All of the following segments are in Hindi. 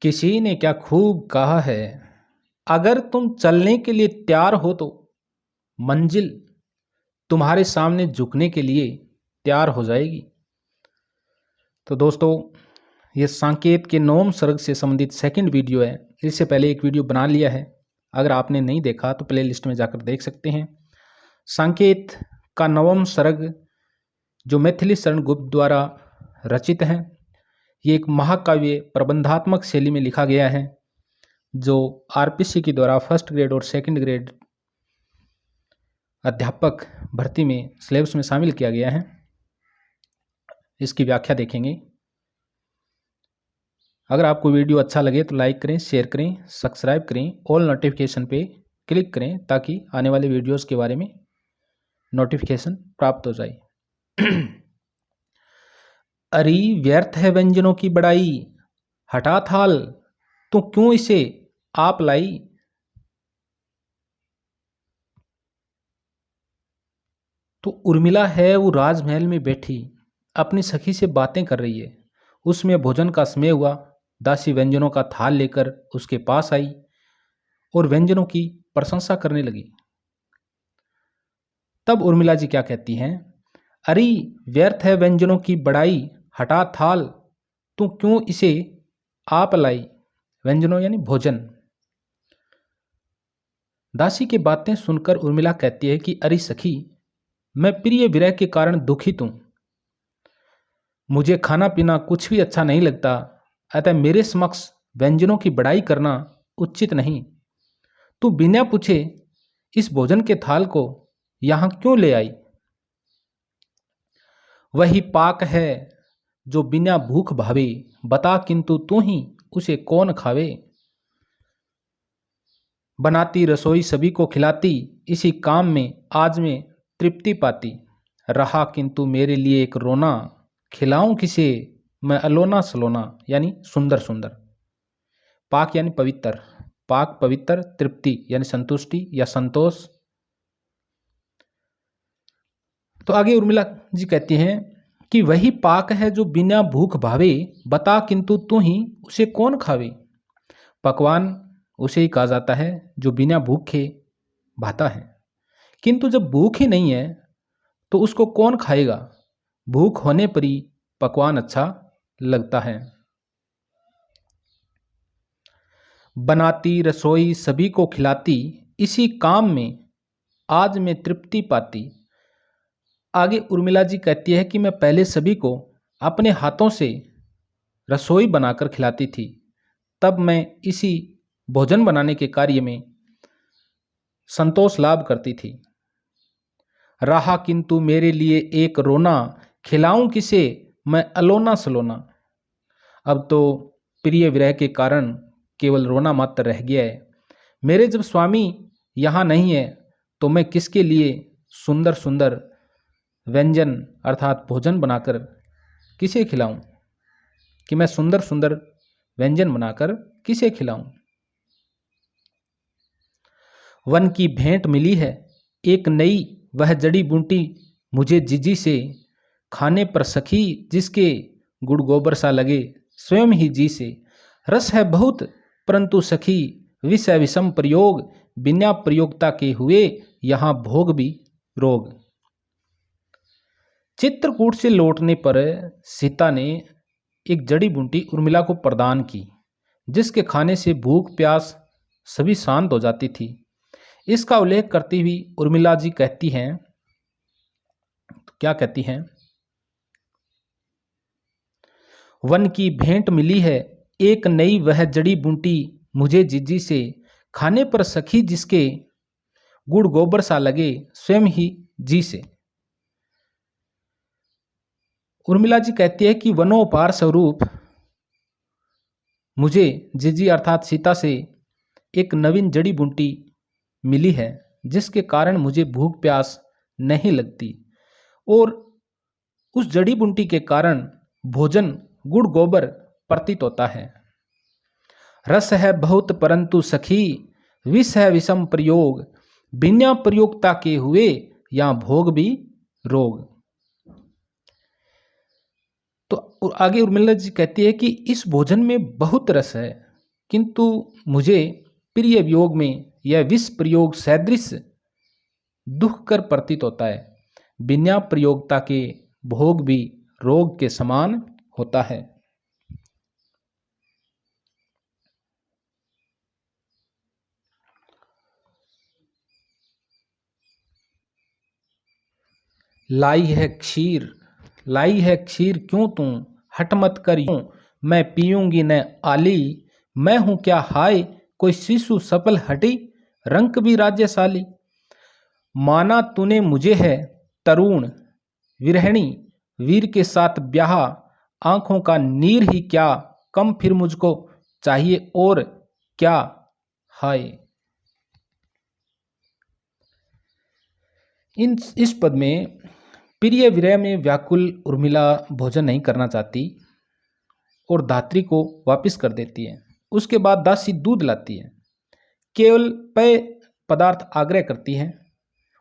किसी ने क्या खूब कहा है, अगर तुम चलने के लिए तैयार हो तो मंजिल तुम्हारे सामने झुकने के लिए तैयार हो जाएगी। तो दोस्तों, ये संकेत के नवम सर्ग से संबंधित सेकंड वीडियो है। इससे पहले एक वीडियो बना लिया है, अगर आपने नहीं देखा तो प्ले लिस्ट में जाकर देख सकते हैं। संकेत का नवम सर्ग जो मैथिली शरण गुप्त द्वारा रचित है, ये एक महाकाव्य प्रबंधात्मक शैली में लिखा गया है, जो आरपीसी के द्वारा फर्स्ट ग्रेड और सेकंड ग्रेड अध्यापक भर्ती में सिलेबस में शामिल किया गया है। इसकी व्याख्या देखेंगे। अगर आपको वीडियो अच्छा लगे तो लाइक करें, शेयर करें, सब्सक्राइब करें, ऑल नोटिफिकेशन पे क्लिक करें ताकि आने वाले वीडियोस के बारे में नोटिफिकेशन प्राप्त हो जाए। अरे व्यर्थ है व्यंजनों की बड़ाई, हटा थाल तो क्यों इसे आप लाई। तो उर्मिला है वो राजमहल में बैठी, अपनी सखी से बातें कर रही है। उसमें भोजन का समय हुआ, दासी व्यंजनों का थाल लेकर उसके पास आई और व्यंजनों की प्रशंसा करने लगी। तब उर्मिला जी क्या कहती हैं, अरे व्यर्थ है व्यंजनों की बड़ाई, हटा थाल तू क्यों इसे आप लाई। व्यंजनों यानी भोजन। दासी की बातें सुनकर उर्मिला कहती है कि अरे सखी, मैं प्रिय विरह के कारण दुखित हूं, मुझे खाना पीना कुछ भी अच्छा नहीं लगता, अतः मेरे समक्ष व्यंजनों की बड़ाई करना उचित नहीं। तू बिना पूछे इस भोजन के थाल को यहां क्यों ले आई। वही पाक है जो बिना भूख भावे, बता किंतु तू ही उसे कौन खावे। बनाती रसोई सभी को खिलाती, इसी काम में आज मैं तृप्ति पाती। रहा किंतु मेरे लिए एक रोना, खिलाऊं किसे मैं अलोना सलोना, यानी सुंदर सुंदर। पाक यानी पवित्र, पाक पवित्र, तृप्ति यानी संतुष्टि या संतोष। तो आगे उर्मिला जी कहती हैं कि वही पाक है जो बिना भूख भावे, बता किंतु तू ही उसे कौन खावे। पकवान उसे ही कहा जाता है जो बिना भूखे भाता है, किंतु जब भूख ही नहीं है तो उसको कौन खाएगा। भूख होने पर ही पकवान अच्छा लगता है। बनाती रसोई सभी को खिलाती, इसी काम में आज मैं तृप्ति पाती। आगे उर्मिला जी कहती है कि मैं पहले सभी को अपने हाथों से रसोई बनाकर खिलाती थी, तब मैं इसी भोजन बनाने के कार्य में संतोष लाभ करती थी। रहा किंतु मेरे लिए एक रोना, खिलाऊं किसे मैं अलोना सलोना। अब तो प्रिय विरह के कारण केवल रोना मात्र रह गया है। मेरे जब स्वामी यहाँ नहीं है तो मैं किसके लिए सुंदर सुंदर व्यंजन अर्थात भोजन बनाकर किसे खिलाऊं, कि मैं सुंदर सुंदर व्यंजन बनाकर किसे खिलाऊं। वन की भेंट मिली है एक नई, वह जड़ी बूटी मुझे जिजी से। खाने पर सखी जिसके गुड़ गोबर सा लगे, स्वयं ही जी से। रस है बहुत परंतु सखी, विष है विषम प्रयोग, बिना प्रयोगता के हुए यहाँ भोग भी रोग। चित्रकूट से लौटने पर सीता ने एक जड़ी बूटी उर्मिला को प्रदान की, जिसके खाने से भूख प्यास सभी शांत हो जाती थी। इसका उल्लेख करती हुई उर्मिला जी कहती हैं, तो क्या कहती हैं, वन की भेंट मिली है एक नई, वह जड़ी बूटी मुझे जिजी से। खाने पर सखी जिसके गुड़ गोबर सा लगे, स्वयं ही जी से। उर्मिला जी कहती है कि वनोपहार स्वरूप मुझे जिजी अर्थात सीता से एक नवीन जड़ी बूटी मिली है, जिसके कारण मुझे भूख प्यास नहीं लगती, और उस जड़ी बूटी के कारण भोजन गुड़ गोबर प्रतीत होता है। रस है बहुत परंतु सखी, विष है विषम प्रयोग, बिना प्रयोगता के हुए या भोग भी रोग। तो आगे उर्मिला जी कहती है कि इस भोजन में बहुत रस है, किंतु मुझे प्रिय वियोग में यह विष प्रयोग सदृश दुखकर प्रतीत होता है। बिना प्रयोगता के भोग भी रोग के समान होता है। लाई है क्षीर, लाई है क्षीर क्यों तू, हट मत कर यूं, मैं पीऊंगी न आली। मैं हूं क्या हाय कोई शिशु सफल हटी, रंक भी राज्यशाली। माना तूने मुझे है तरुण विरहिणी, वीर के साथ ब्याह, आंखों का नीर ही क्या, कम फिर मुझको चाहिए और क्या हाय। इस पद में प्रिय विरह में व्याकुल उर्मिला भोजन नहीं करना चाहती और धात्री को वापिस कर देती है। उसके बाद दासी दूध लाती है, केवल पेय पदार्थ आग्रह करती है।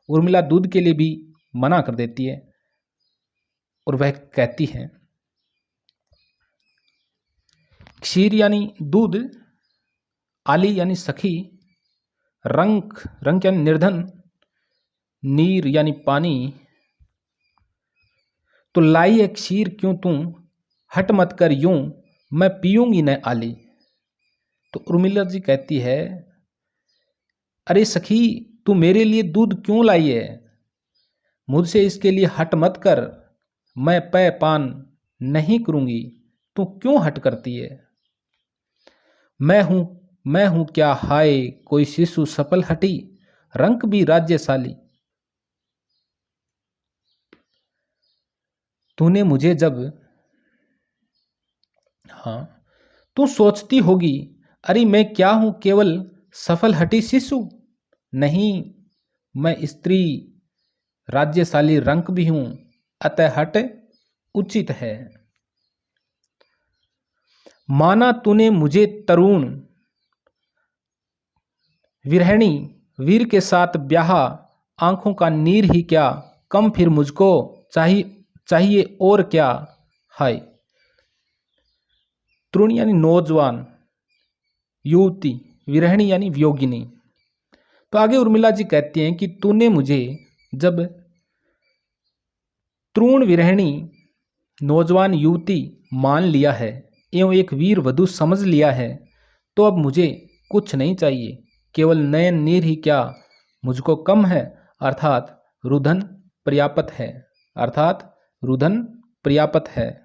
उर्मिला दूध के लिए भी मना कर देती है और वह कहती है, क्षीर यानी दूध, आली यानी सखी, रंक रंक यानी निर्धन, नीर यानी पानी। तो लाई है क्षीर क्यों तू, हट मत कर यूं, मैं पीऊंगी न आली। तो उर्मिला जी कहती है, अरे सखी तू मेरे लिए दूध क्यों लाई है, मुझसे इसके लिए हट मत कर, मैं पेय पान नहीं करूंगी, तू क्यों हट करती है। मैं हूं क्या हाय कोई शिशु सफल हटी, रंक भी राज्यशाली। तूने मुझे जब, हाँ, तू सोचती होगी अरे मैं क्या हूं केवल सफल हटी शिशु, नहीं मैं स्त्री राज्यशाली रंक भी हूं, अतः हट उचित है। माना तूने मुझे तरुण विरहिणी, वीर के साथ ब्याह, आंखों का नीर ही क्या, कम फिर मुझको चाहिए और क्या हाय। तरुण यानी नौजवान, युवती, विरहिणी यानी वियोगिनी। तो आगे उर्मिला जी कहती हैं कि तूने मुझे जब तरुण विरहिणी नौजवान युवती मान लिया है एवं एक वीर वधु समझ लिया है, तो अब मुझे कुछ नहीं चाहिए, केवल नयन नीर ही क्या मुझको कम है, अर्थात रुधन पर्याप्त है, अर्थात रुधन पर्याप्त है।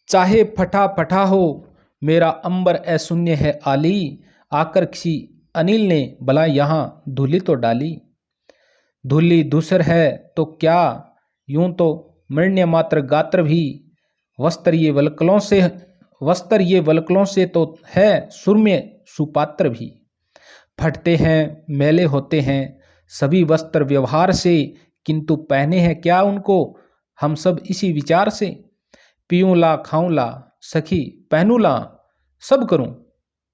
चाहे फटा फटा हो मेरा अंबर अशून्य है आली, आकर किसी अनिल ने भला यहाँ धूलि तो डाली। धूलि दूसर है तो क्या, यूं तो मृण्य मात्र गात्र भी, वस्त्र ये वल्कलों से तो है सुरम्य सुपात्र भी। फटते हैं मैले होते हैं सभी वस्त्र व्यवहार से, किंतु पहने हैं क्या उनको हम सब इसी विचार से। पीऊँ ला खाऊं ला सखी पहनू ला सब करूं,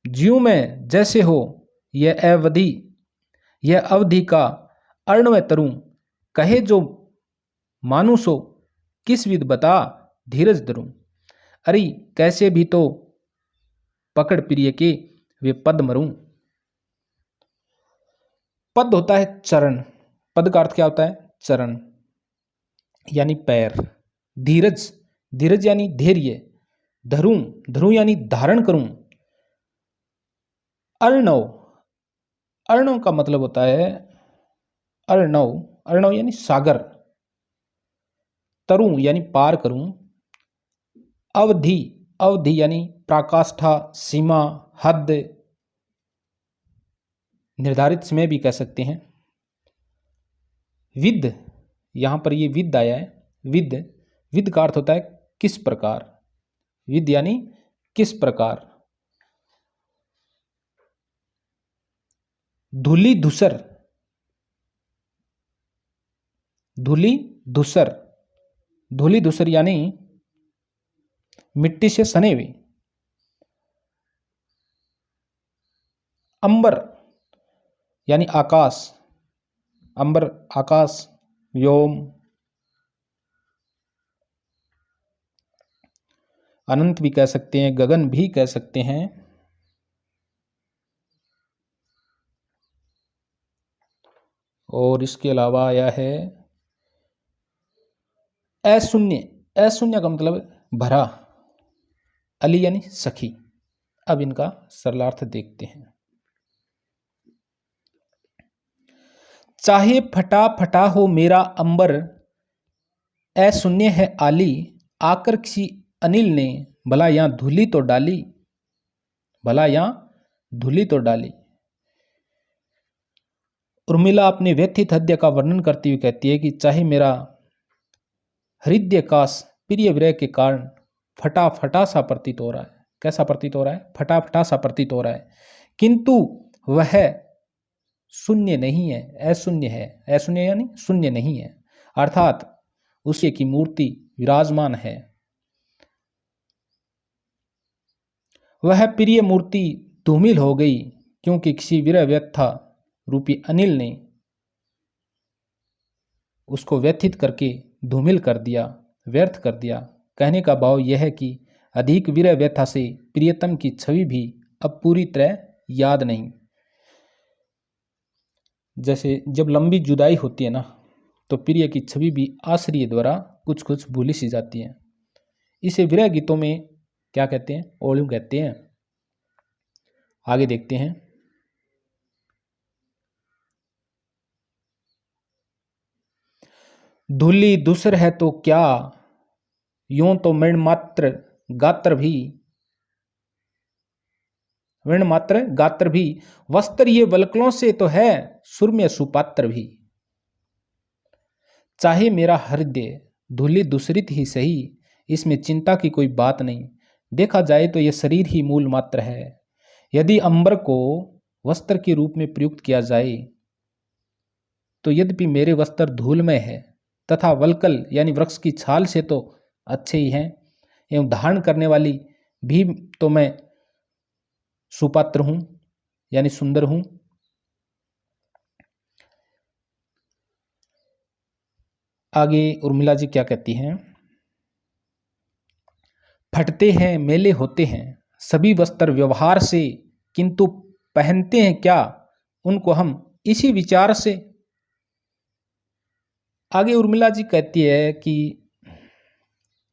ज्यूं मैं जैसे हो यह अवधि का अर्णव तरूं, कहे जो मानुसो किस विध बता धीरज धरूं। अरे कैसे भी तो पकड़ प्रिय के वे पद मरूं। पद होता है चरण, पद का अर्थ क्या होता है चरण यानी पैर। धीरज, धीरज यानी धैर्य, धरूं, धरूं यानी धारण करूं। अर्णव, अर्णव का मतलब होता है अर्णव, अर्णव यानी सागर। तरूं यानी पार करूं। अवधि, अवधि यानी पराकाष्ठा, सीमा, हद, निर्धारित समय भी कह सकते हैं। विद, यहां पर ये विद आया है, विद, विद का अर्थ होता है किस प्रकार, विद यानी किस प्रकार। धूलि धूसर, धूलि धूसर, धूलि धूसर यानी मिट्टी से सने हुए। अंबर यानी आकाश, अंबर आकाश, व्योम। अनंत भी कह सकते हैं, गगन भी कह सकते हैं। और इसके अलावा आया है अशून्य। अशून्य का मतलब भरा, अली यानी सखी। अब इनका सरलार्थ देखते हैं। चाहे फटा फटा हो मेरा अंबर, अशून्य है आली, आकर किसी अनिल ने भला यहां धूली तो डाली, भला यहां धूली तो डाली। उर्मिला अपने व्यथित हृदय का वर्णन करती हुई कहती है कि चाहे मेरा हृदय काश प्रिय विरह के कारण फटा फटा सा प्रतीत हो रहा है। कैसा प्रतीत हो रहा है? फटा फटा सा प्रतीत हो रहा है, किंतु वह शून्य नहीं है, अशून्य है। अशून्य यानी शून्य नहीं है, अर्थात उसी की मूर्ति विराजमान है। वह प्रिय मूर्ति धूमिल हो गई क्योंकि किसी विरह व्यथा रूपी अनिल ने उसको व्यथित करके धूमिल कर दिया, व्यर्थ कर दिया। कहने का भाव यह है कि अधिक विरह व्यथा से प्रियतम की छवि भी अब पूरी तरह याद नहीं। जैसे जब लंबी जुदाई होती है ना, तो प्रिय की छवि भी आश्रय द्वारा कुछ कुछ भूली सी जाती है। इसे विरह गीतों में क्या कहते हैं? ओलू कहते हैं। आगे देखते हैं। धूली दूसर है तो क्या, यूं तो मृण मात्र गात्र भी, मृण मात्र गात्र भी, वस्त्र ये वल्कलों से तो है सुरम्य सुपात्र भी। चाहे मेरा हृदय धूली दूसरित ही सही, इसमें चिंता की कोई बात नहीं। देखा जाए तो यह शरीर ही मूल मात्र है। यदि अंबर को वस्त्र के रूप में प्रयुक्त किया जाए तो यद्यपि मेरे वस्त्र धूलमय है तथा वल्कल यानी वृक्ष की छाल से तो अच्छे ही हैं, एवं धारण करने वाली भी तो मैं सुपात्र हूं यानी सुंदर हूं। आगे उर्मिला जी क्या कहती हैं? फटते हैं मेले होते हैं सभी वस्त्र व्यवहार से, किंतु पहनते हैं क्या उनको हम इसी विचार से। आगे उर्मिला जी कहती है कि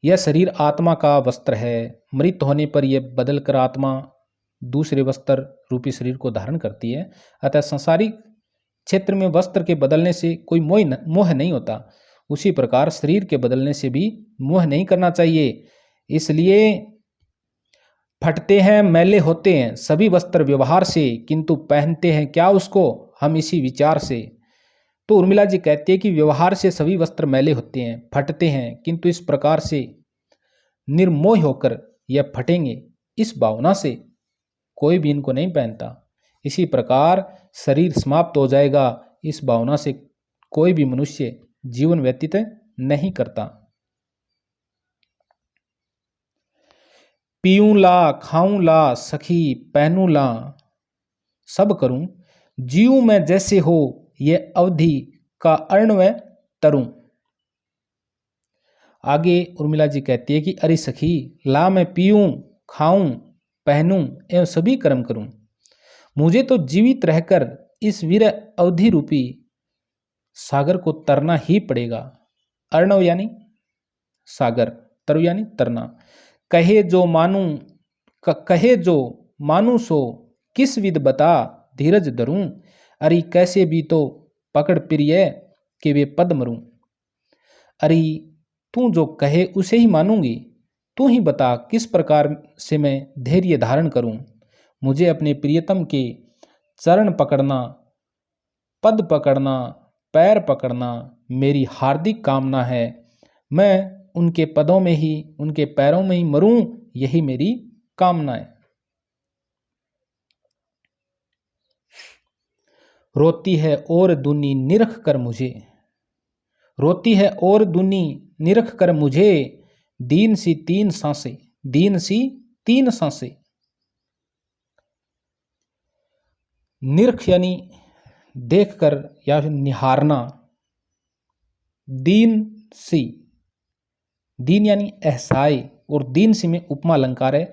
यह शरीर आत्मा का वस्त्र है, मृत होने पर यह बदलकर आत्मा दूसरे वस्त्र रूपी शरीर को धारण करती है। अतः संसारिक क्षेत्र में वस्त्र के बदलने से कोई मोह नहीं होता, उसी प्रकार शरीर के बदलने से भी मोह नहीं करना चाहिए। इसलिए फटते हैं मैले होते हैं सभी वस्त्र व्यवहार से, किंतु पहनते हैं क्या उसको हम इसी विचार से। तो उर्मिला जी कहती है कि व्यवहार से सभी वस्त्र मैले होते हैं, फटते हैं, किंतु इस प्रकार से निर्मोह होकर यह फटेंगे इस भावना से कोई भी इनको नहीं पहनता। इसी प्रकार शरीर समाप्त हो जाएगा इस भावना से कोई भी मनुष्य जीवन व्यतीत नहीं करता। पीऊं ला खाऊं ला सखी पहनूं ला सब करूं, जीऊं मैं जैसे हो ये अवधि का अर्णव तरूं। आगे उर्मिला जी कहती है कि अरे सखी, ला मैं पीऊं खाऊं पहनूं एवं सभी कर्म करूं, मुझे तो जीवित रहकर इस वीर अवधि रूपी सागर को तरना ही पड़ेगा। अर्णव यानी सागर, तरु यानी तरना। कहे जो मानू सो किस विध बता धीरज धरूं, अरे कैसे भी तो पकड़ प्रिय के वे पद मरूं। अरे तू जो कहे उसे ही मानूंगी, तू ही बता किस प्रकार से मैं धैर्य धारण करूं। मुझे अपने प्रियतम के चरण पकड़ना, पद पकड़ना, पैर पकड़ना मेरी हार्दिक कामना है। मैं उनके पदों में ही, उनके पैरों में ही मरूं, यही मेरी कामना है। रोती है और दुनी निरख कर मुझे, रोती है और दुनी निरख कर मुझे, दीन सी तीन सांसें, दीन सी तीन सांसें। निरख यानी देखकर या फिर निहारना, दीन सी, दीन यानी एहसाय और दीन सी में उपमा अलंकार है।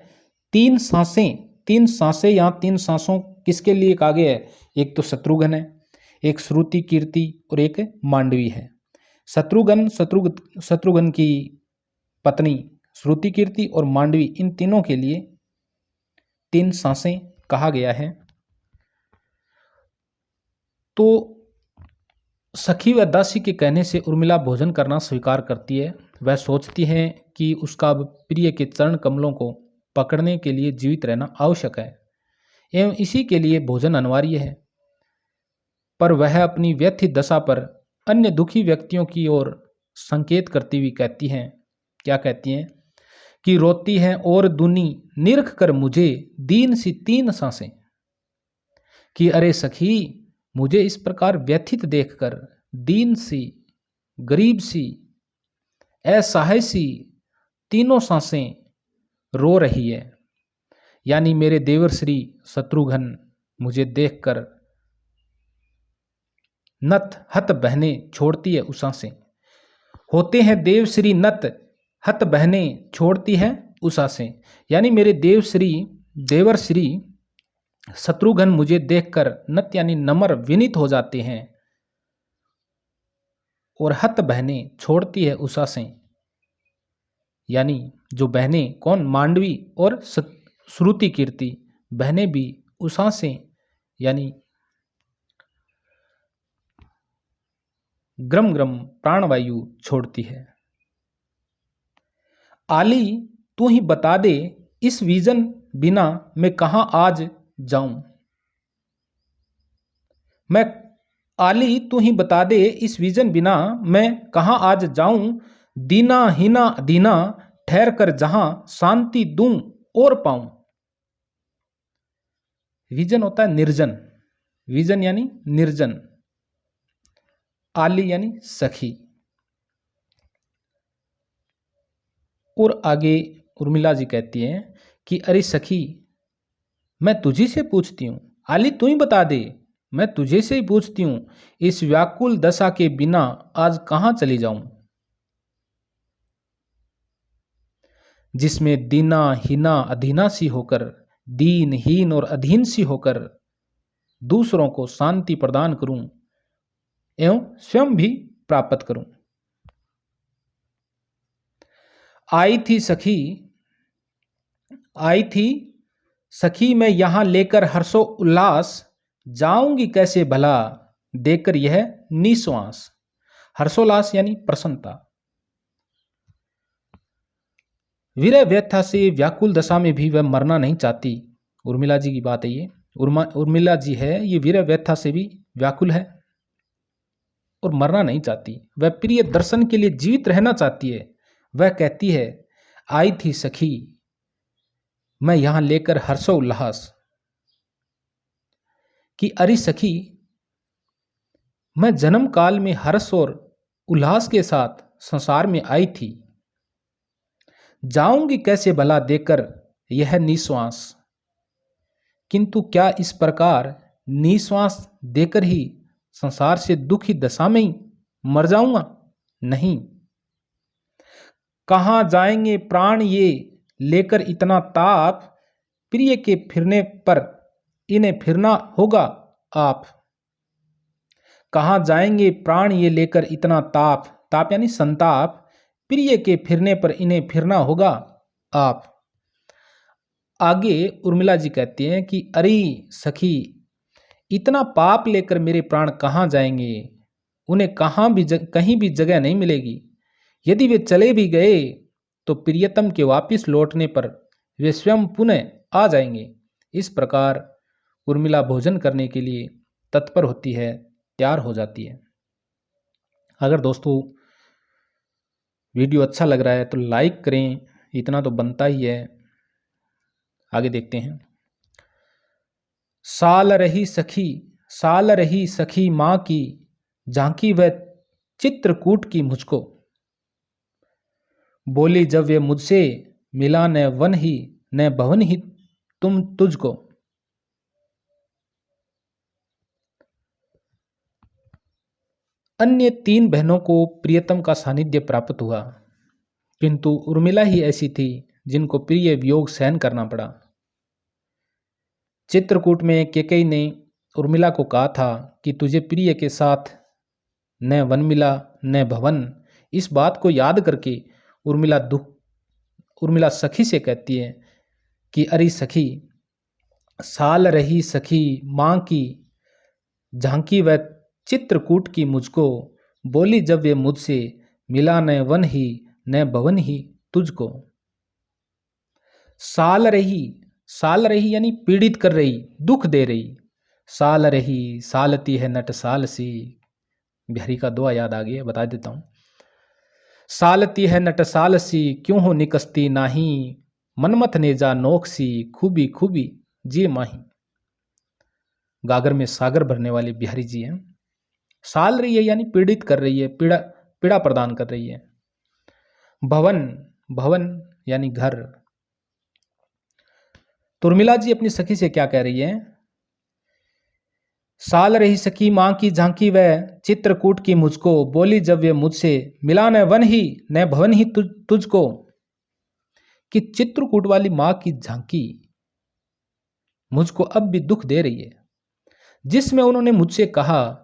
तीन सांसें यहाँ तीन सांसों किसके लिए कहा गया है? एक तो शत्रुघ्न है, एक श्रुति कीर्ति और एक मांडवी है। शत्रुघ्न की पत्नी श्रुति कीर्ति और मांडवी, इन तीनों के लिए तीन सांसें कहा गया है। तो सखी व दासी के कहने से उर्मिला भोजन करना स्वीकार करती है। वह सोचती है कि उसका प्रिय के चरण कमलों को पकड़ने के लिए जीवित रहना आवश्यक है एवं इसी के लिए भोजन अनिवार्य है। पर वह अपनी व्यथित दशा पर अन्य दुखी व्यक्तियों की ओर संकेत करती हुई कहती हैं, क्या कहती हैं कि रोती हैं और दुनी निरख कर मुझे दीन सी तीन सांसें, कि अरे सखी मुझे इस प्रकार व्यथित देखकर दीन सी, गरीब सी, असहाय सी तीनों सांसें रो रही है। यानी मेरे देवर श्री शत्रुघ्न मुझे देखकर नत हत बहने छोड़ती है उषा से। होते हैं देव श्री नत हत बहने छोड़ती है उषा से, यानी मेरे देवर श्री शत्रुघ्न मुझे देखकर नत यानी नम्र विनीत हो जाते हैं और हत बहने छोड़ती है उषा से, यानी जो बहनें कौन? मांडवी और श्रुति कीर्ति बहनें भी उषा से यानी ग्रम ग्रम प्राणवायु छोड़ती है। आली तू ही बता दे इस विजन बिना मैं कहां आज जाऊं। मैं आली तू ही बता दे इस विजन बिना मैं कहां आज जाऊं। दीना हीना दीना ठहर कर जहां शांति दूं और पाऊं। विजन होता है निर्जन, विजन यानी निर्जन, आली यानी सखी। और आगे उर्मिला जी कहती हैं कि अरे सखी मैं तुझी से पूछती हूँ, आली तू ही बता दे, मैं तुझे से ही पूछती हूँ, इस व्याकुल दशा के बिना आज कहां चली जाऊं, जिसमें दीना हीना अधीना सी होकर, दीनहीन और अधीन सी होकर दूसरों को शांति प्रदान करूं एवं स्वयं भी प्राप्त करूं। आई थी सखी मैं यहां लेकर हर्षो उल्लास, जाऊंगी कैसे भला देकर यह निश्वास। हर्षोल्लास यानी प्रसन्नता। विरह व्यथा से व्याकुल दशा में भी वह मरना नहीं चाहती। उर्मिला जी की बात है ये, उर्मिला जी है ये विरह व्यथा से भी व्याकुल है और मरना नहीं चाहती। वह प्रिय दर्शन के लिए जीवित रहना चाहती है। वह कहती है आई थी सखी मैं यहां लेकर हर्षो उल्लास, कि अरे सखी मैं जन्म काल में हर्ष और उल्लास के साथ संसार में आई थी, जाऊंगी कैसे भला देकर यह निश्वास। किंतु क्या इस प्रकार निश्वास देकर ही संसार से दुखी दशा में ही मर जाऊंगा? नहीं। कहां जाएंगे प्राण ये लेकर इतना ताप, प्रिय के फिरने पर इन्हें फिरना होगा आप। कहां जाएंगे प्राण ये लेकर इतना ताप, ताप यानी संताप, प्रिय के फिरने पर इन्हें फिरना होगा आप। आगे उर्मिला जी कहती हैं कि अरे सखी इतना पाप लेकर मेरे प्राण कहां जाएंगे, उन्हें कहीं भी जगह नहीं मिलेगी। यदि वे चले भी गए तो प्रियतम के वापिस लौटने पर वे स्वयं पुनः आ जाएंगे। इस प्रकार उर्मिला भोजन करने के लिए तत्पर होती है, तैयार हो जाती है। अगर दोस्तों वीडियो अच्छा लग रहा है तो लाइक करें, इतना तो बनता ही है। आगे देखते हैं। साल रही सखी माँ की, झांकी वह चित्रकूट की मुझको। बोली जब वे मुझसे मिला न वन ही न भवन ही तुझको। अन्य 3 बहनों को प्रियतम का सानिध्य प्राप्त हुआ, किंतु उर्मिला ही ऐसी थी जिनको प्रिय वियोग सहन करना पड़ा। चित्रकूट में कैकेयी ने उर्मिला को कहा था कि तुझे प्रिय के साथ न वन मिला न भवन। इस बात को याद करके उर्मिला सखी से कहती है कि अरे सखी, साल रही सखी माँ की झांकी व चित्रकूट की मुझको, बोली जब वे मुझसे, मिला न वन ही न भवन ही तुझको। साल रही यानी पीड़ित कर रही, दुख दे रही। साल रही सालती है नट साल सी, बिहारी का दुआ याद आ गया, बता देता हूं। सालती है नट साल सी, क्यों हो निकसती नाही, मनमथ ने जा नोक सी, खूबी खूबी जी माही। गागर में सागर भरने वाले बिहारी जी हैं। साल रही है यानी पीड़ित कर रही है, पीड़ा प्रदान कर रही है। भवन यानी घर। तो उर्मिला जी अपनी सखी से क्या कह रही है? साल रही सखी मां की झांकी व चित्रकूट की मुझको, बोली जब वे मुझसे, मिला न वन ही न भवन ही तुझको। कि चित्रकूट वाली मां की झांकी मुझको अब भी दुख दे रही है, जिसमें उन्होंने मुझसे कहा,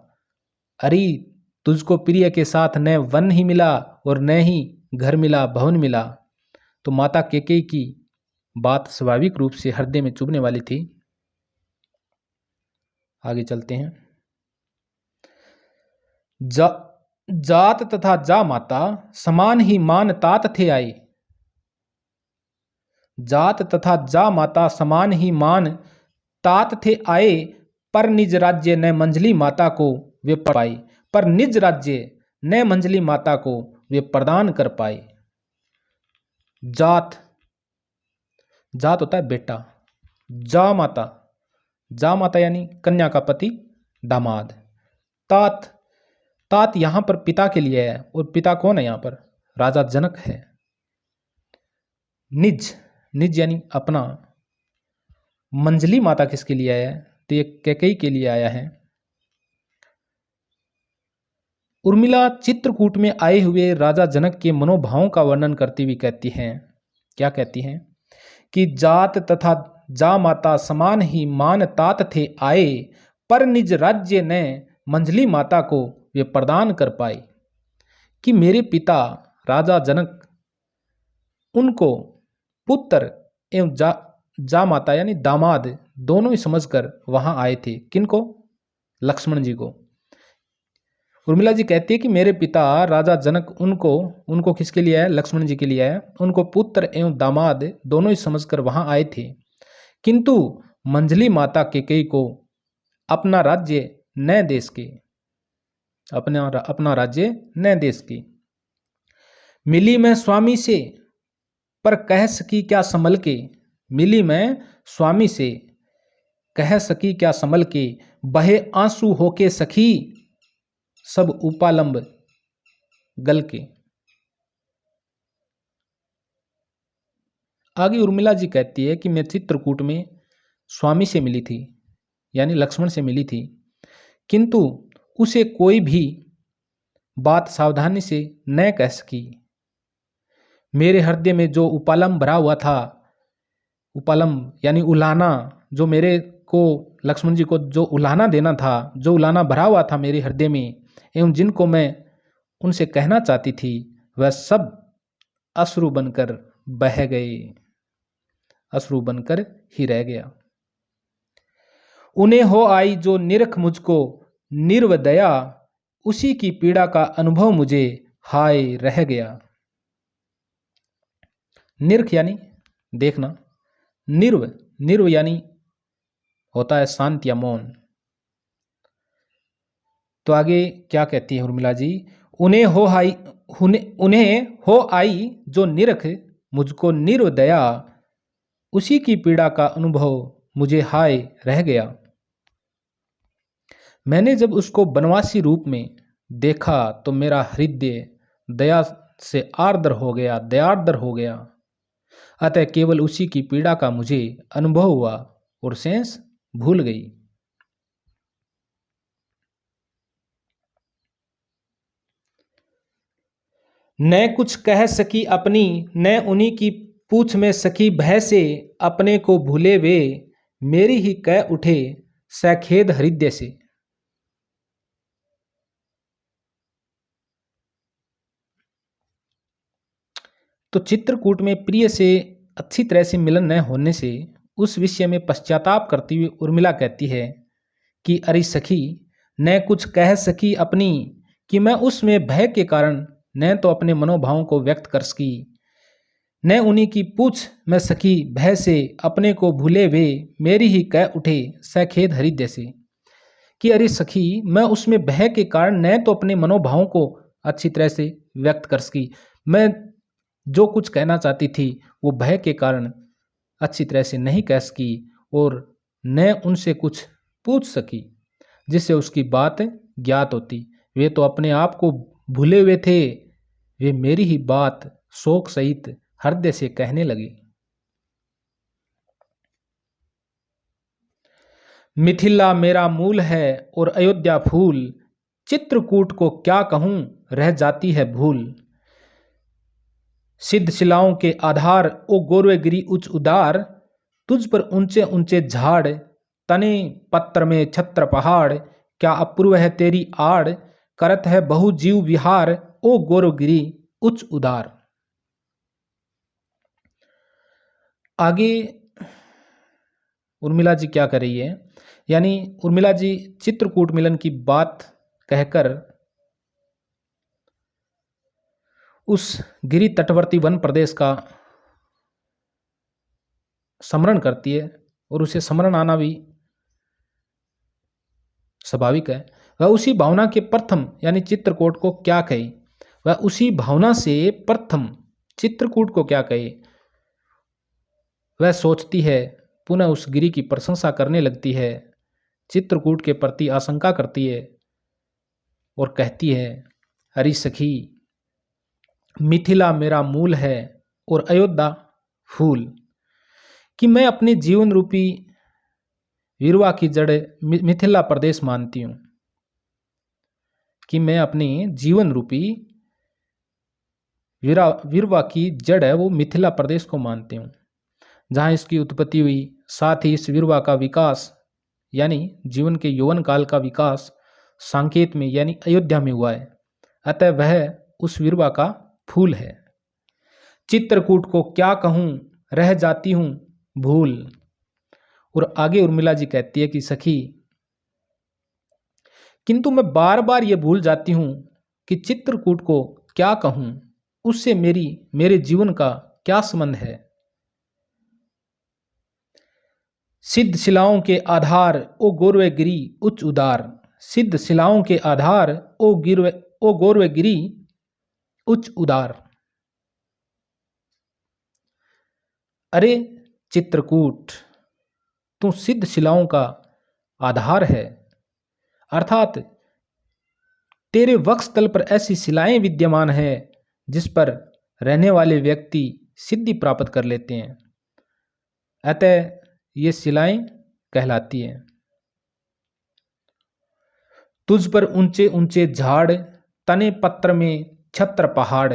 अरे तुझको प्रिय के साथ न वन ही मिला और न ही घर मिला, भवन मिला। तो माता कैकेयी की बात स्वाभाविक रूप से हृदय में चुभने वाली थी। आगे चलते हैं। जात तथा जा माता समान ही मान तात थे आए। जात तथा जा माता समान ही मान तात थे आए, पर निज राज्य न मंझली माता को वे पाए। पर निज राज्य न मंझली माता को वे प्रदान कर पाए। जात होता है बेटा। जा माता यानी कन्या का पति, दामाद। तात यहां पर पिता के लिए है, और पिता कौन है यहां पर? राजा जनक है। निज यानी अपना। मंजली माता किसके लिए आया है? तो ये कैकेयी के लिए आया है। उर्मिला चित्रकूट में आए हुए राजा जनक के मनोभावों का वर्णन करती हुई कहती हैं, क्या कहती हैं? कि जात तथा जा माता समान ही मान तात थे आए, पर निज राज्य ने मंझली माता को वे प्रदान कर पाए। कि मेरे पिता राजा जनक उनको पुत्र एवं जा माता यानी दामाद दोनों ही समझकर वहां आए थे। किनको? लक्ष्मण जी को। उर्मिला जी कहती है कि मेरे पिता राजा जनक उनको किसके लिए आया? लक्ष्मण जी के लिए आया। उनको पुत्र एवं दामाद दोनों ही समझकर वहां आए थे, किंतु मंझली माता कैकेयी को अपना राज्य न देश के, अपना राज्य न देश के। मिली मैं स्वामी से पर कह सकी क्या संभल के। मिली मैं स्वामी से कह सकी क्या संभल के, बहे आंसू होके सखी सब उपालंब गल के। आगे उर्मिला जी कहती है कि मैं चित्रकूट में स्वामी से मिली थी, यानी लक्ष्मण से मिली थी, किंतु उसे कोई भी बात सावधानी से न कह सकी। मेरे हृदय में जो उपालम भरा हुआ था, उपालम यानी उलाहना, जो मेरे को लक्ष्मण जी को जो उलाहना देना था, जो उलाहना भरा हुआ था मेरे हृदय में, एवं जिनको मैं उनसे कहना चाहती थी, वह सब अश्रु बनकर बह गए, अश्रु बनकर ही रह गया। उन्हें हो आई जो निरख मुझको निर्वदया, उसी की पीड़ा का अनुभव मुझे हाय रह गया। निरख यानी देखना, निर्व यानी होता है शांत या मौन। तो आगे क्या कहती है उर्मिला जी? उन्हें हो आई जो निरख मुझको निर्वदया, उसी की पीड़ा का अनुभव मुझे हाय रह गया। मैंने जब उसको बनवासी रूप में देखा तो मेरा हृदय दया से दयार्द्र हो गया। अतः केवल उसी की पीड़ा का मुझे अनुभव हुआ और शेष भूल गई। न कुछ कह सकी अपनी, न उन्हीं की पूछ में सखी भय से अपने को भूले वे, मेरी ही कह उठे सखेद हृदय से। तो चित्रकूट में प्रिय से अच्छी तरह से मिलन न होने से उस विषय में पश्चाताप करती हुई उर्मिला कहती है कि अरे सखी, न कुछ कह सकी अपनी, कि मैं उसमें भय के कारण न तो अपने मनोभावों को व्यक्त कर सकी, न उन्हीं की पूछ में सकी भय से अपने को भूले वे, मेरी ही कह उठे सखेद हृदय से। कि अरे सखी, मैं उसमें भय के कारण न तो अपने मनोभावों को अच्छी तरह से व्यक्त कर सकी, मैं जो कुछ कहना चाहती थी वो भय के कारण अच्छी तरह से नहीं कह सकी, और न उनसे कुछ पूछ सकी जिससे उसकी बात ज्ञात होती। वे तो अपने आप को भूले हुए थे, वे मेरी ही बात शोक सहित हृदय से कहने लगे। मिथिला मेरा मूल है और अयोध्या फूल, चित्रकूट को क्या कहूं रह जाती है भूल। सिद्ध शिलाओं के आधार ओ गोरवेगिरी उच्च उदार, तुझ पर ऊंचे ऊंचे झाड़, तने पत्र में छत्र पहाड़, क्या अपूर्व है तेरी आड़, करत है बहु जीव विहार ओ गोरवगिरी उच्च उदार। आगे उर्मिला जी क्या कर रही है, यानी उर्मिला जी चित्रकूट मिलन की बात कहकर उस गिरी तटवर्ती वन प्रदेश का स्मरण करती है, और उसे स्मरण आना भी स्वाभाविक है। वह उसी भावना के प्रथम यानी चित्रकूट को क्या कहे, वह उसी भावना से प्रथम चित्रकूट को क्या कहे, वह सोचती है, पुनः उस गिरी की प्रशंसा करने लगती है, चित्रकूट के प्रति आशंका करती है और कहती है, हरी सखी, मिथिला मेरा मूल है और अयोध्या फूल, कि मैं अपने जीवन रूपी विरवा की जड़ मिथिला प्रदेश मानती हूँ, कि मैं अपने जीवन रूपी विरवा की जड़ है वो मिथिला प्रदेश को मानती हूँ, जहाँ इसकी उत्पत्ति हुई, साथ ही इस विरवा का विकास यानी जीवन के यौवन काल का विकास सांकेत में यानी अयोध्या में हुआ है, अतः वह उस विरवा का फूल है। चित्रकूट को क्या कहूँ रह जाती हूँ भूल। और आगे उर्मिला जी कहती है कि सखी, किंतु मैं बार बार ये भूल जाती हूँ कि चित्रकूट को क्या कहूँ, उससे मेरे जीवन का क्या संबंध है। सिद्ध शिलाओं के आधार ओ गोरवेगिरी उच्च उदार, सिद्ध शिलाओं के आधार ओ गोरवेगिरी उच्च उदार। अरे चित्रकूट, तू सिद्ध शिलाओं का आधार है, अर्थात तेरे वक्षस्थल पर ऐसी शिलाएं विद्यमान है जिस पर रहने वाले व्यक्ति सिद्धि प्राप्त कर लेते हैं, अतः ये शिलाएं कहलाती हैं। तुझ पर ऊंचे ऊंचे झाड़, तने पत्र में छत्र पहाड़।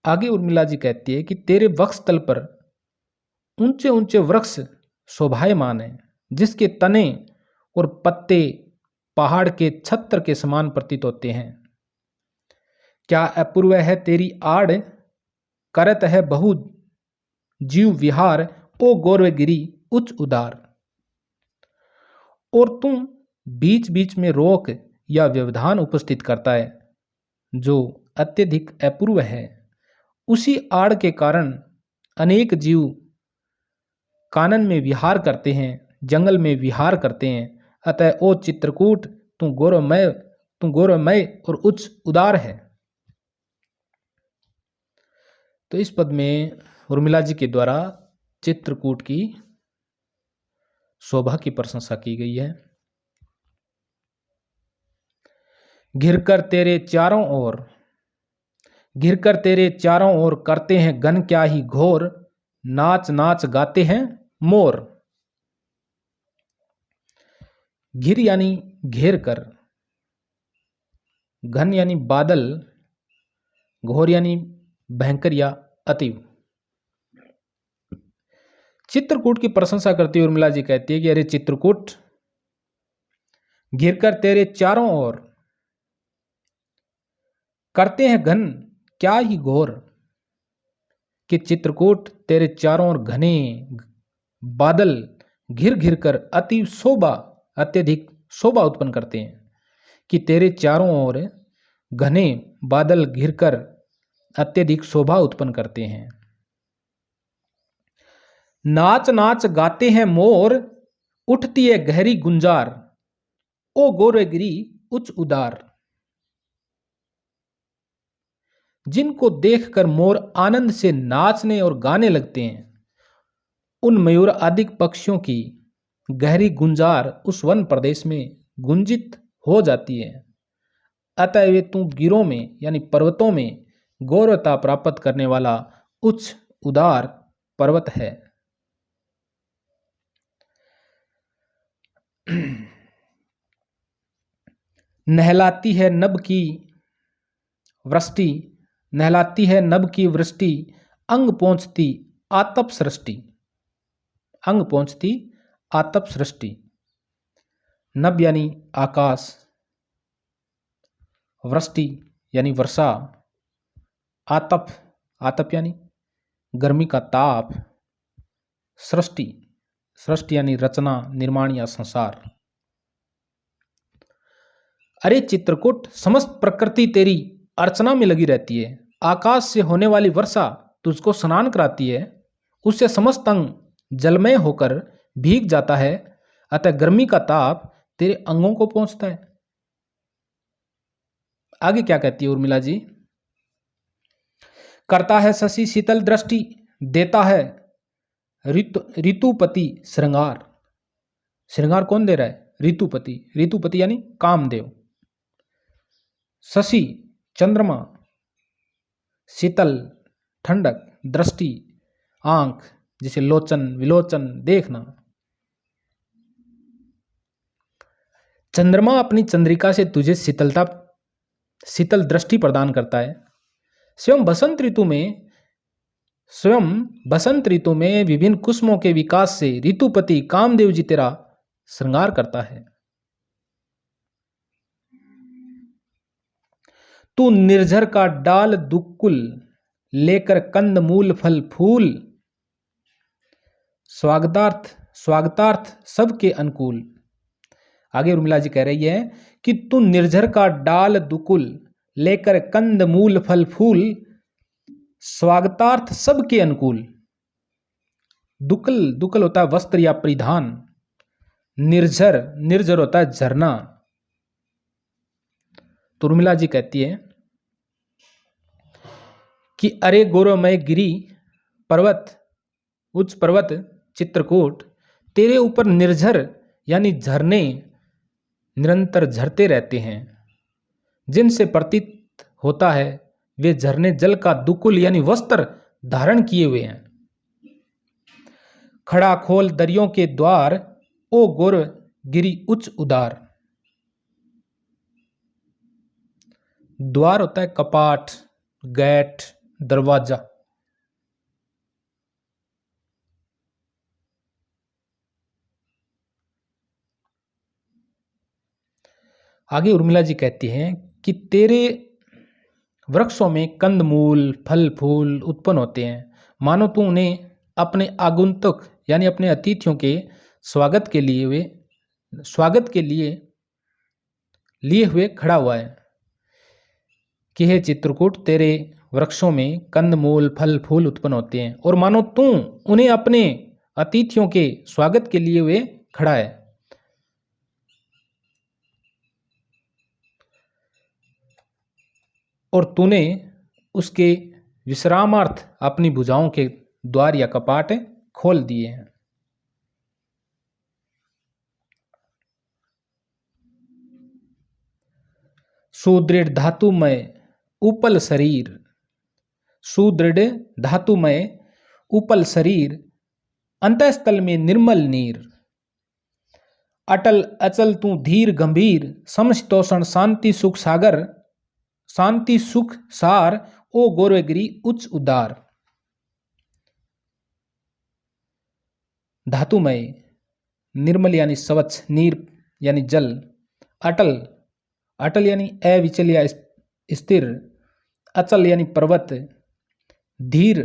आगे उर्मिला जी कहती है कि तेरे वक्षस्थल पर ऊंचे ऊंचे वृक्ष शोभायमान है, जिसके तने और पत्ते पहाड़ के छत्र के समान प्रतीत होते हैं। क्या अपूर्व है तेरी आड़, करत है बहु जीव विहार ओ गौरवगिरी उच्च उदार। और तुम बीच बीच में रोक या व्यवधान उपस्थित करता है जो अत्यधिक अपूर्व है, उसी आड़ के कारण अनेक जीव कानन में विहार करते हैं, जंगल में विहार करते हैं, अतः ओ चित्रकूट तू गौरवमय और उच्च उदार है। तो इस पद में उर्मिला जी के द्वारा चित्रकूट की शोभा की प्रशंसा की गई है। घिरकर तेरे चारों ओर करते हैं गन क्या ही घोर, नाच नाच गाते हैं मोर। घिर यानी घेर कर, घन यानी बादल, घोर यानी भयंकर या अतीव। चित्रकूट की प्रशंसा करती हुई उर्मिला जी कहती है कि अरे चित्रकूट, घिरकर तेरे चारों ओर करते हैं घन क्या ही घोर। कि चित्रकूट तेरे चारों ओर घने बादल घिर घिर कर अति शोभा, अत्यधिक शोभा उत्पन्न करते हैं। कि तेरे चारों ओर घने बादल घिरकर अत्यधिक शोभा उत्पन्न करते हैं। नाच नाच गाते हैं मोर, उठती है गहरी गुंजार, ओ गोरेगिरी उच्च उदार। जिनको देखकर मोर आनंद से नाचने और गाने लगते हैं, उन मयूर आदि पक्षियों की गहरी गुंजार उस वन प्रदेश में गुंजित हो जाती है। अतः वे तू गिरों में यानी पर्वतों में गौरवता प्राप्त करने वाला उच्च उदार पर्वत है। नहलाती है नभ की वृष्टि, नहलाती है नभ की वृष्टि, अंग पहुंचती आतप सृष्टि, अंग पहुंचती आतप सृष्टि। नभ यानी आकाश, वृष्टि यानी वर्षा, आतप, आतप यानी गर्मी का ताप, सृष्टि, सृष्टि यानी रचना, निर्माण या संसार। अरे चित्रकूट, समस्त प्रकृति तेरी अर्चना में लगी रहती है। आकाश से होने वाली वर्षा तुझको स्नान कराती है, उससे समस्त अंग जलमय होकर भीग जाता है। अतः गर्मी का ताप तेरे अंगों को पहुंचता है। आगे क्या कहती है उर्मिला जी? करता है शशि शीतल दृष्टि, देता है ऋतुपति श्रृंगार। श्रृंगार कौन दे रहा है? ऋतुपति, ऋतुपति यानी कामदेव। शशि चंद्रमा, शीतल ठंडक, दृष्टि आंख, जिसे लोचन विलोचन देखना। चंद्रमा अपनी चंद्रिका से तुझे शीतलता, शीतल दृष्टि प्रदान करता है। स्वयं बसंत ऋतु में विभिन्न कुसुमों के विकास से ऋतुपति कामदेव जी तेरा श्रृंगार करता है। तू निर्झर का डाल दुक्कुल, लेकर कंद मूल फल फूल, स्वागतार्थ सबके अनुकूल। आगे उर्मिला जी कह रही है कि तू निर्झर का डाल दुकुल, लेकर कंद मूल फल फूल, स्वागतार्थ सबके अनुकूल। दुकल, दुकल होता है वस्त्र या परिधान। निर्झर, निर्झर होता है झरना। तो उर्मिला जी कहती है कि अरे गौरवमय गिरी पर्वत, उच्च पर्वत चित्रकूट, तेरे ऊपर निर्झर यानी झरने निरंतर झरते रहते हैं, जिनसे प्रतीत होता है वे झरने जल का दुकुल यानी वस्त्र धारण किए हुए हैं। खड़ा खोल दरियों के द्वार, ओ गौर गिरी उच्च उदार। द्वार होता है कपाट, गेट, दरवाजा। आगे उर्मिला जी कहती हैं कि तेरे वृक्षों में कंदमूल फल फूल उत्पन्न होते हैं, मानो तू उन्हें अपने आगंतुक यानी अपने अतिथियों के स्वागत के लिए हुए खड़ा हुआ है। कि हे चित्रकूट, तेरे वृक्षों में कंदमूल फल फूल उत्पन्न होते हैं और मानो तू उन्हें अपने अतिथियों के स्वागत के लिए हुए खड़ा है। और तूने उसके विश्रामार्थ अपनी भुजाओं के द्वार या कपाट खोल दिए हैं। सुदृढ़ धातुमय उपल शरीर, सुदृढ़ धातुमय उपल शरीर, अंतःस्थल में निर्मल नीर। अटल अचल तू धीर गंभीर, समशीतोषण शांति सुख सागर, शांति सुख सार ओ गौरवगिरी उच्च उदार। धातुमय, निर्मल यानी स्वच्छ, नीर यानी जल, अटल, अटल यानी अविचल या स्थिर, अचल यानी पर्वत, धीर,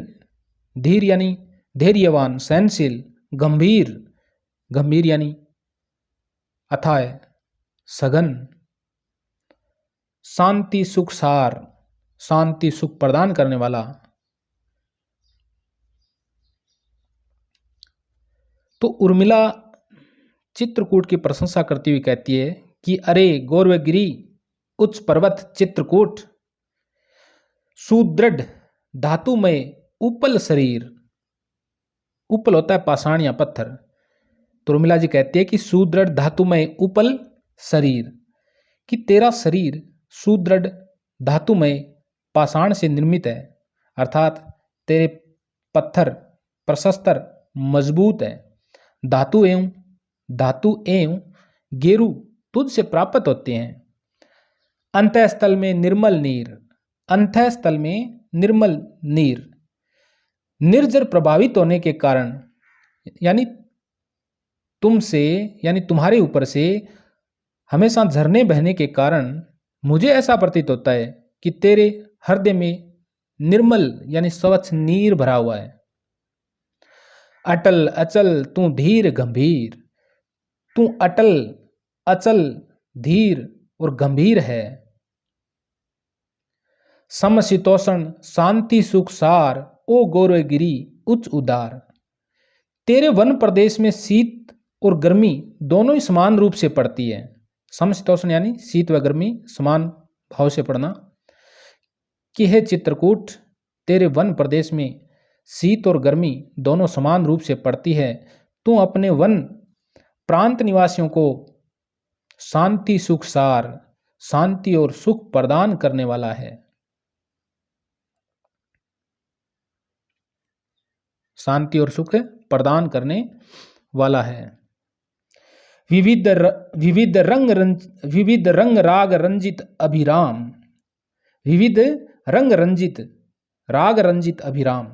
धीर यानी धैर्यवान सहनशील, गंभीर, गंभीर यानी अथाय सघन, शांति सुख सार, शांति सुख प्रदान करने वाला। तो उर्मिला चित्रकूट की प्रशंसा करती हुई कहती है कि अरे गौरवगिरी उच्च पर्वत चित्रकूट, सुदृढ़ धातुमय उपल शरीर, उपल होता है पाषाण या पत्थर, तो उर्मिला जी कहती है कि सुदृढ़ धातुमय उपल शरीर, कि तेरा शरीर सुदृढ़ धातुमय पाषाण से निर्मित है, अर्थात तेरे पत्थर प्रशस्तर मजबूत है। धातु एवं गेरु तुझ से प्राप्त होते हैं। अंतःस्थल में निर्मल नीर, अंतःस्थल में निर्मल नीर, निर्जर प्रभावित होने के कारण, यानी तुमसे यानी तुम्हारे ऊपर से हमेशा झरने बहने के कारण मुझे ऐसा प्रतीत होता है कि तेरे हृदय में निर्मल यानी स्वच्छ नीर भरा हुआ है। अटल अचल तू धीर गंभीर, तू अटल अचल धीर और गंभीर है। समशीतोषण शांति सुख सार ओ गौरवगिरी उच्च उदार, तेरे वन प्रदेश में शीत और गर्मी दोनों ही समान रूप से पड़ती है। समशीतोष्ण यानी शीत व गर्मी समान भाव से पड़ना। कि हे चित्रकूट, तेरे वन प्रदेश में शीत और गर्मी दोनों समान रूप से पड़ती है। तू अपने वन प्रांत निवासियों को शांति सुख सार, शांति और सुख प्रदान करने वाला है। शांति और सुख प्रदान करने वाला है। विविध रंग राग रंजित अभिराम, विविध रंग रंजित राग रंजित अभिराम।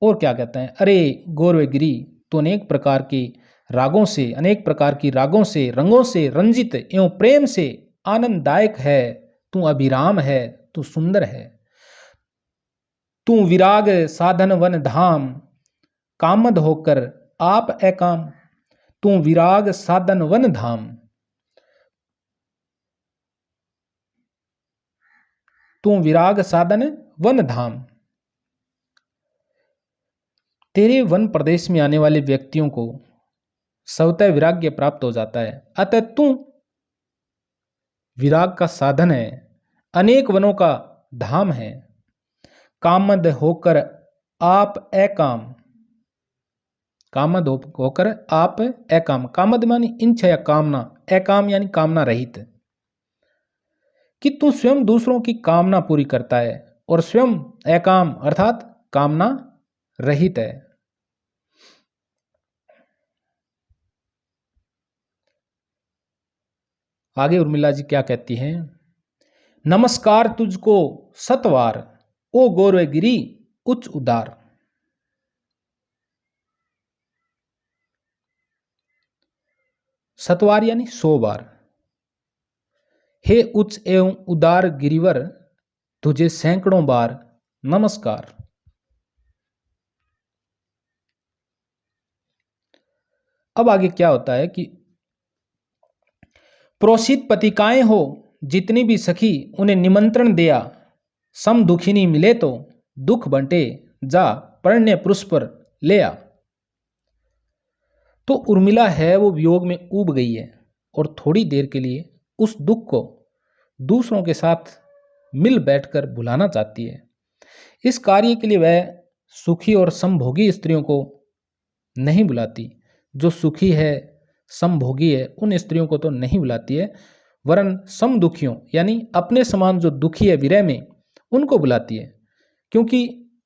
और क्या कहते हैं, अरे गौरवगिरी तो अनेक प्रकार के रागों से, अनेक प्रकार की रागों से, रंगों से रंजित एवं प्रेम से आनंददायक है। तू अभिराम है, तू सुंदर है। तू विराग साधन वन धाम, कामद होकर आप एकाम। तू विराग साधन वन धाम, तू विराग साधन वन धाम। तेरे वन प्रदेश में आने वाले व्यक्तियों को स्वतः विराग्य प्राप्त हो जाता है। अतः तू विराग का साधन है, अनेक वनों का धाम है। कामद होकर आप एकाम, कामद होकर आप एकाम, कामद मानी इच्छा या कामना, एकाम यानी कामना रहित, कि तू स्वयं दूसरों की कामना पूरी करता है और स्वयं एकाम अर्थात कामना रहित है। आगे उर्मिला जी क्या कहती हैं, नमस्कार तुझको सतवार ओ गौरवगिरी उच्च उदार। सतवार यानी 100 बार। हे उच्च एवं उदार गिरिवर, तुझे सैकड़ों बार नमस्कार। अब आगे क्या होता है कि प्रोषित पतिकाएं हो जितनी भी सखी, उन्हें निमंत्रण दिया। सम दुखिनी मिले तो दुख बंटे, जा परण्य पुरुष पर ले आ। तो उर्मिला है वो वियोग में ऊब गई है और थोड़ी देर के लिए उस दुख को दूसरों के साथ मिल बैठकर भुलाना चाहती है। इस कार्य के लिए वह सुखी और समभोगी स्त्रियों को नहीं बुलाती। जो सुखी है, समभोगी है, उन स्त्रियों को तो नहीं बुलाती है, वरन सम दुखियों यानी अपने समान जो दुखी है विरह में, उनको बुलाती है, क्योंकि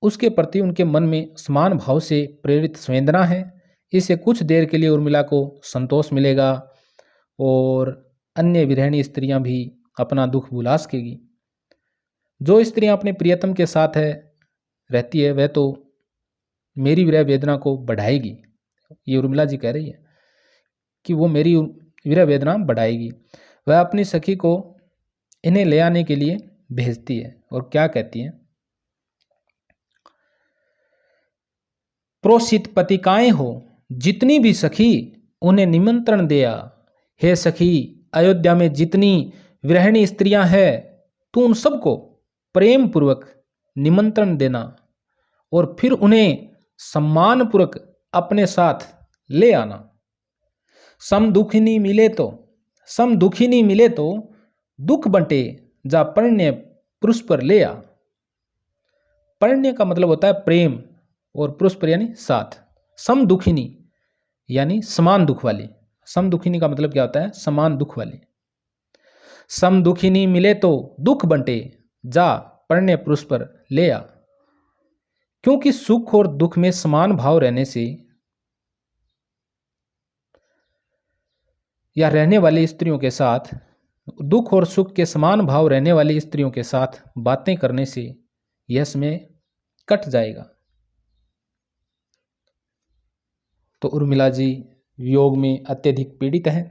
उसके प्रति उनके मन में समान भाव से प्रेरित संवेदना है। इससे कुछ देर के लिए उर्मिला को संतोष मिलेगा और अन्य विरहिणी स्त्रियां भी अपना दुख भुला सकेगी। जो स्त्रियां अपने प्रियतम के साथ रहती है वह तो मेरी विरह वेदना को बढ़ाएगी। ये उर्मिला जी कह रही है कि वो मेरी विरह वेदना बढ़ाएगी। वह अपनी सखी को इन्हें ले आने के लिए भेजती है और क्या कहती है, प्रोसित पतिकाएं हो जितनी भी सखी उन्हें निमंत्रण दिया। हे सखी, अयोध्या में जितनी विरहिणी स्त्रियां हैं तू उन सबको प्रेम पूर्वक निमंत्रण देना और फिर उन्हें सम्मान पूर्वक अपने साथ ले आना। सम दुखिनी मिले तो दुख बंटे जा परण्य पुरुष पर ले आ। परण्य का मतलब होता है प्रेम और पुरुष पर यानी साथ। सम दुखिनी यानी समान दुख वाली। सम दुखिनी का मतलब क्या होता है, समान दुख वाली। सम दुखिनी मिले तो दुख बंटे जा परण्य पुरुष पर ले आ। क्योंकि सुख और दुख में समान भाव रहने से या रहने वाली स्त्रियों के साथ, दुख और सुख के समान भाव रहने वाली स्त्रियों के साथ बातें करने से यह समय कट जाएगा। तो उर्मिला जी वियोग में अत्यधिक पीड़ित हैं।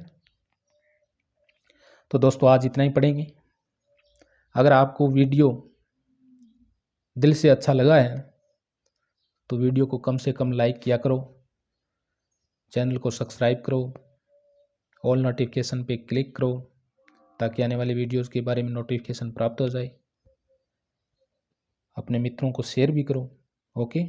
तो दोस्तों आज इतना ही पढ़ेंगे। अगर आपको वीडियो दिल से अच्छा लगा है तो वीडियो को कम से कम लाइक किया करो, चैनल को सब्सक्राइब करो, ऑल नोटिफिकेशन पे क्लिक करो ताकि आने वाले वीडियोस के बारे में नोटिफिकेशन प्राप्त हो जाए। अपने मित्रों को शेयर भी करो। ओके।